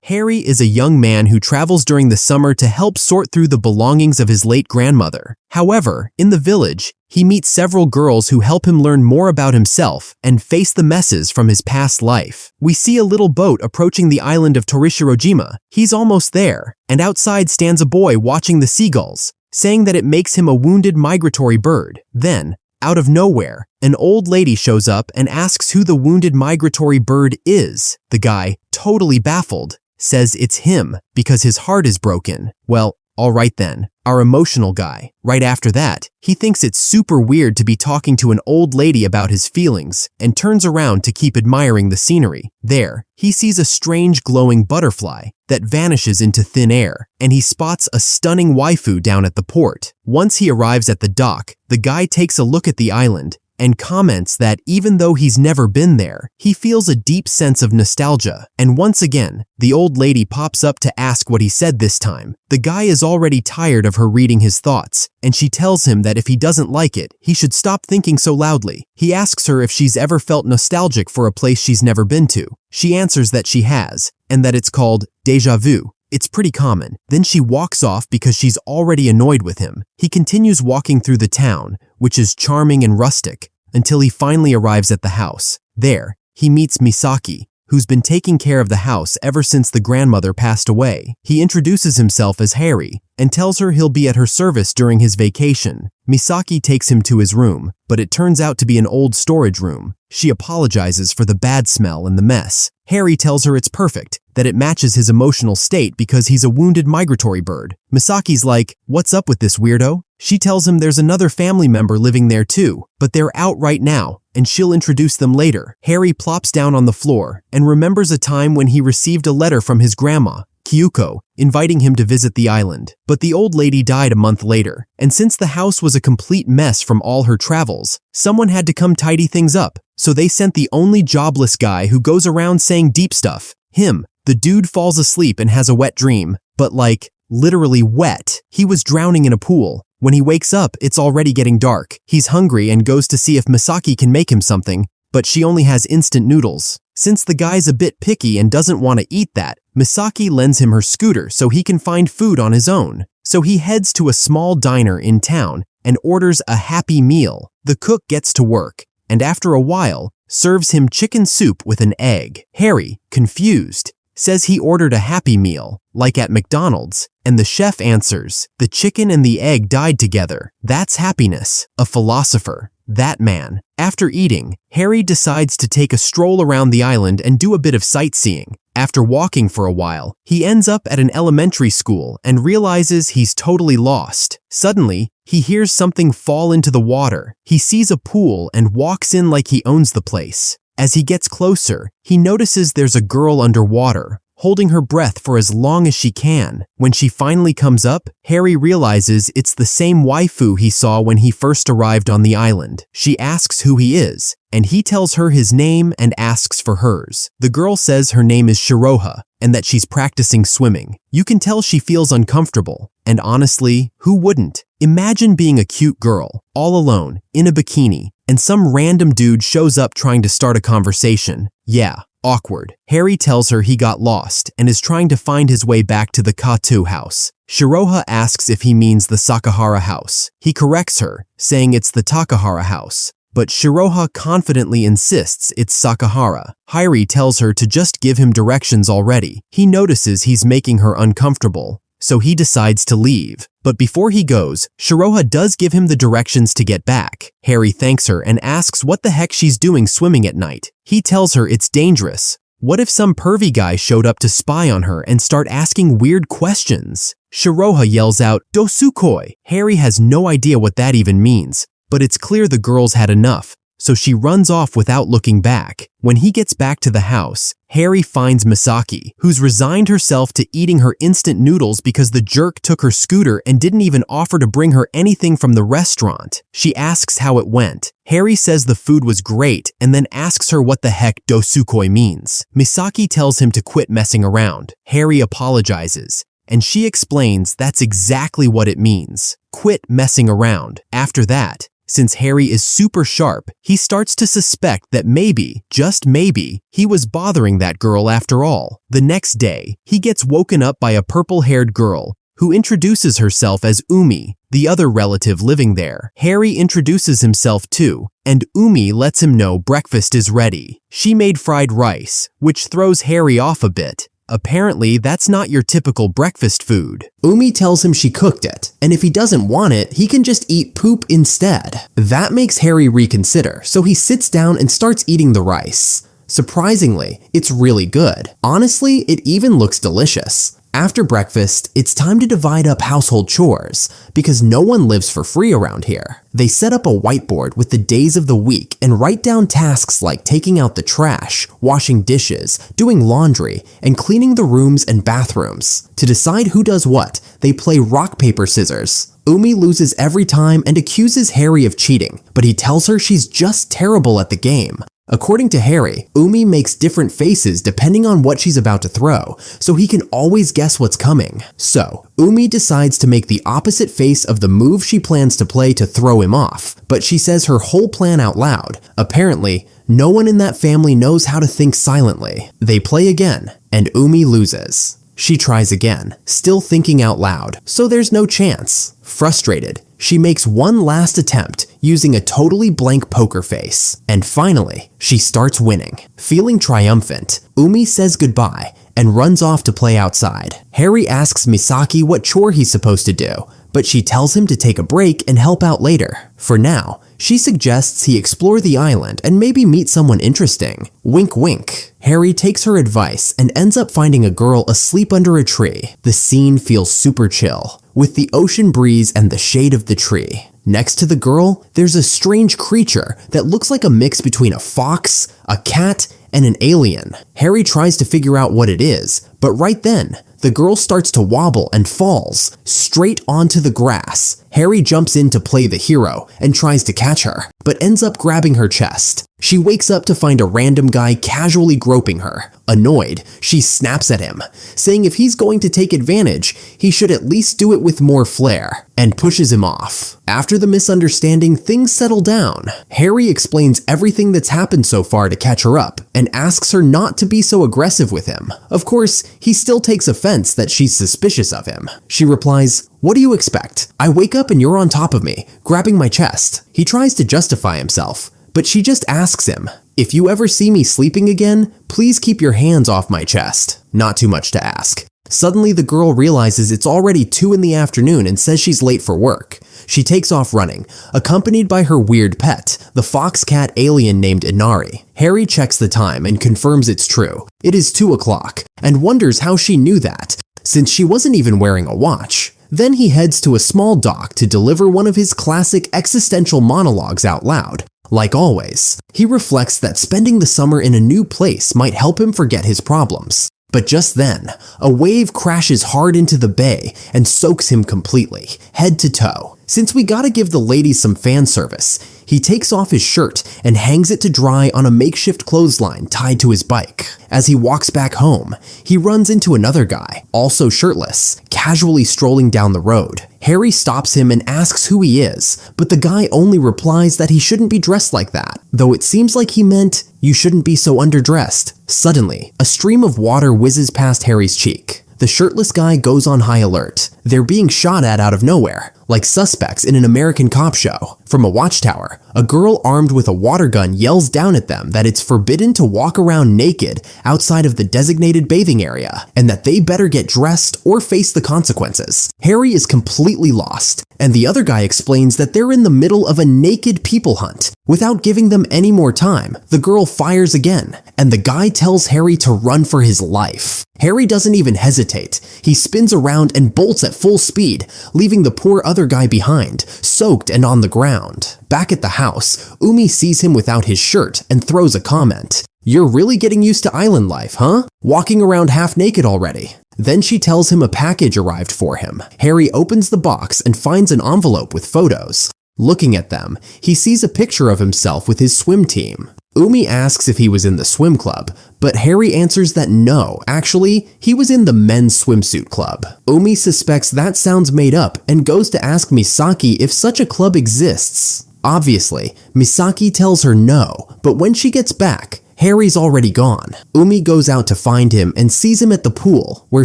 Harry is a young man who travels during the summer to help sort through the belongings of his late grandmother. However, in the village, he meets several girls who help him learn more about himself and face the messes from his past life. We see a little boat approaching the island of Torishirojima. He's almost there, and outside stands a boy watching the seagulls, saying that it makes him a wounded migratory bird. Then, out of nowhere, an old lady shows up and asks who the wounded migratory bird is. The guy, totally baffled, says it's him because his heart is broken. Well, alright then, our emotional guy. Right after that, he thinks it's super weird to be talking to an old lady about his feelings and turns around to keep admiring the scenery. There, he sees a strange glowing butterfly that vanishes into thin air, and he spots a stunning waifu down at the port. Once he arrives at the dock, the guy takes a look at the island and comments that even though he's never been there, he feels a deep sense of nostalgia. And once again, the old lady pops up to ask what he said this time. The guy is already tired of her reading his thoughts, and she tells him that if he doesn't like it, he should stop thinking so loudly. He asks her if she's ever felt nostalgic for a place she's never been to. She answers that she has, and that it's called déjà vu. It's pretty common. Then she walks off because she's already annoyed with him. He continues walking through the town, which is charming and rustic, until he finally arrives at the house. There, he meets Misaki, who's been taking care of the house ever since the grandmother passed away. He introduces himself as Harry and tells her he'll be at her service during his vacation. Misaki takes him to his room, but it turns out to be an old storage room. She apologizes for the bad smell and the mess. Harry tells her it's perfect, that it matches his emotional state because he's a wounded migratory bird. Misaki's like, "What's up with this weirdo?" She tells him there's another family member living there too, but they're out right now, and she'll introduce them later. Harry plops down on the floor and remembers a time when he received a letter from his grandma, Kyuko, inviting him to visit the island. But the old lady died a month later, and since the house was a complete mess from all her travels, someone had to come tidy things up. So they sent the only jobless guy who goes around saying deep stuff. Him. The dude falls asleep and has a wet dream, but like, literally wet. He was drowning in a pool. When he wakes up, it's already getting dark. He's hungry and goes to see if Misaki can make him something, but she only has instant noodles. Since the guy's a bit picky and doesn't want to eat that, Misaki lends him her scooter so he can find food on his own. So he heads to a small diner in town and orders a Happy Meal. The cook gets to work, and after a while, serves him chicken soup with an egg. Harry, confused, says he ordered a Happy Meal, like at McDonald's, and the chef answers, "The chicken and the egg died together. That's happiness." A philosopher. That man. After eating, Harry decides to take a stroll around the island and do a bit of sightseeing. After walking for a while, he ends up at an elementary school and realizes he's totally lost. Suddenly, he hears something fall into the water. He sees a pool and walks in like he owns the place. As he gets closer, he notices there's a girl underwater, holding her breath for as long as she can. When she finally comes up, Harry realizes it's the same waifu he saw when he first arrived on the island. She asks who he is, and he tells her his name and asks for hers. The girl says her name is Shiroha and that she's practicing swimming. You can tell she feels uncomfortable, and honestly, who wouldn't? Imagine being a cute girl, all alone, in a bikini, and some random dude shows up trying to start a conversation. Yeah. Awkward. Harry tells her he got lost and is trying to find his way back to the Katu house. Shiroha asks if he means the Sakahara house. He corrects her, saying it's the Takahara house, but Shiroha confidently insists it's Sakahara. Harry tells her to just give him directions already. He notices he's making her uncomfortable, so he decides to leave. But before he goes, Shiroha does give him the directions to get back. Harry thanks her and asks what the heck she's doing swimming at night. He tells her it's dangerous. What if some pervy guy showed up to spy on her and start asking weird questions? Shiroha yells out, "Dosukoi!" Harry has no idea what that even means, but it's clear the girl's had enough, so she runs off without looking back. When he gets back to the house, Harry finds Misaki, who's resigned herself to eating her instant noodles because the jerk took her scooter and didn't even offer to bring her anything from the restaurant. She asks how it went. Harry says the food was great and then asks her what the heck dosukoi means. Misaki tells him to quit messing around. Harry apologizes, and she explains that's exactly what it means. Quit messing around. After that, Since Harry is super sharp, he starts to suspect that maybe, just maybe, he was bothering that girl after all. The next day, he gets woken up by a purple-haired girl who introduces herself as Umi, the other relative living there. Harry introduces himself too, and Umi lets him know breakfast is ready. She made fried rice, which throws Harry off a bit. Apparently, that's not your typical breakfast food. Umi tells him she cooked it, and if he doesn't want it, he can just eat poop instead. That makes Harry reconsider, so he sits down and starts eating the rice. Surprisingly, it's really good. Honestly, it even looks delicious. After breakfast, it's time to divide up household chores, because no one lives for free around here. They set up a whiteboard with the days of the week and write down tasks like taking out the trash, washing dishes, doing laundry, and cleaning the rooms and bathrooms. To decide who does what, they play rock, paper, scissors. Umi loses every time and accuses Harry of cheating, but he tells her she's just terrible at the game. According to Harry, Umi makes different faces depending on what she's about to throw, so he can always guess what's coming. So, Umi decides to make the opposite face of the move she plans to play to throw him off, but she says her whole plan out loud. Apparently, no one in that family knows how to think silently. They play again, and Umi loses. She tries again, still thinking out loud, so there's no chance. Frustrated, she makes one last attempt using a totally blank poker face. And finally, she starts winning. Feeling triumphant, Umi says goodbye and runs off to play outside. Harry asks Misaki what chore he's supposed to do, but she tells him to take a break and help out later. For now, she suggests he explore the island and maybe meet someone interesting. Wink wink. Harry takes her advice and ends up finding a girl asleep under a tree. The scene feels super chill, with the ocean breeze and the shade of the tree. Next to the girl, there's a strange creature that looks like a mix between a fox, a cat, and an alien. Harry tries to figure out what it is, but right then, the girl starts to wobble and falls straight onto the grass. Harry jumps in to play the hero and tries to catch her, but ends up grabbing her chest. She wakes up to find a random guy casually groping her. Annoyed, she snaps at him, saying if he's going to take advantage, he should at least do it with more flair, and pushes him off. After the misunderstanding, things settle down. Harry explains everything that's happened so far to catch her up, and asks her not to be so aggressive with him. Of course, he still takes offense that she's suspicious of him. She replies, "What do you expect? I wake up and you're on top of me, grabbing my chest." He tries to justify himself, but she just asks him, "If you ever see me sleeping again, please keep your hands off my chest." Not too much to ask. Suddenly, the girl realizes it's already 2 in the afternoon and says she's late for work. She takes off running, accompanied by her weird pet, the fox cat alien named Inari. Harry checks the time and confirms it's true. It is 2 o'clock, and wonders how she knew that, since she wasn't even wearing a watch. Then he heads to a small dock to deliver one of his classic existential monologues out loud. Like always, he reflects that spending the summer in a new place might help him forget his problems. But just then, a wave crashes hard into the bay and soaks him completely, head to toe. Since we gotta give the ladies some fan service, he takes off his shirt and hangs it to dry on a makeshift clothesline tied to his bike. As he walks back home, he runs into another guy, also shirtless, casually strolling down the road. Harry stops him and asks who he is, but the guy only replies that he shouldn't be dressed like that, though it seems like he meant, "You shouldn't be so underdressed." Suddenly, a stream of water whizzes past Harry's cheek. The shirtless guy goes on high alert. They're being shot at out of nowhere, like suspects in an American cop show. From a watchtower, a girl armed with a water gun yells down at them that it's forbidden to walk around naked outside of the designated bathing area, and that they better get dressed or face the consequences. Harry is completely lost, and the other guy explains that they're in the middle of a naked people hunt. Without giving them any more time, the girl fires again, and the guy tells Harry to run for his life. Harry doesn't even hesitate. He spins around and bolts at full speed, leaving the poor other guy behind, soaked and on the ground. Back at the house, Umi sees him without his shirt and throws a comment. "You're really getting used to island life, huh? Walking around half naked already." Then she tells him a package arrived for him. Harry opens the box and finds an envelope with photos. Looking at them, he sees a picture of himself with his swim team. Umi asks if he was in the swim club, but Harry answers that no, actually, he was in the men's swimsuit club. Umi suspects that sounds made up and goes to ask Misaki if such a club exists. Obviously, Misaki tells her no, but when she gets back, Harry's already gone. Umi goes out to find him and sees him at the pool, where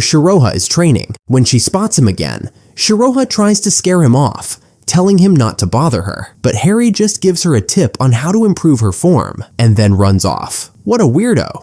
Shiroha is training. When she spots him again, Shiroha tries to scare him off, telling him not to bother her. But Harry just gives her a tip on how to improve her form, and then runs off. What a weirdo.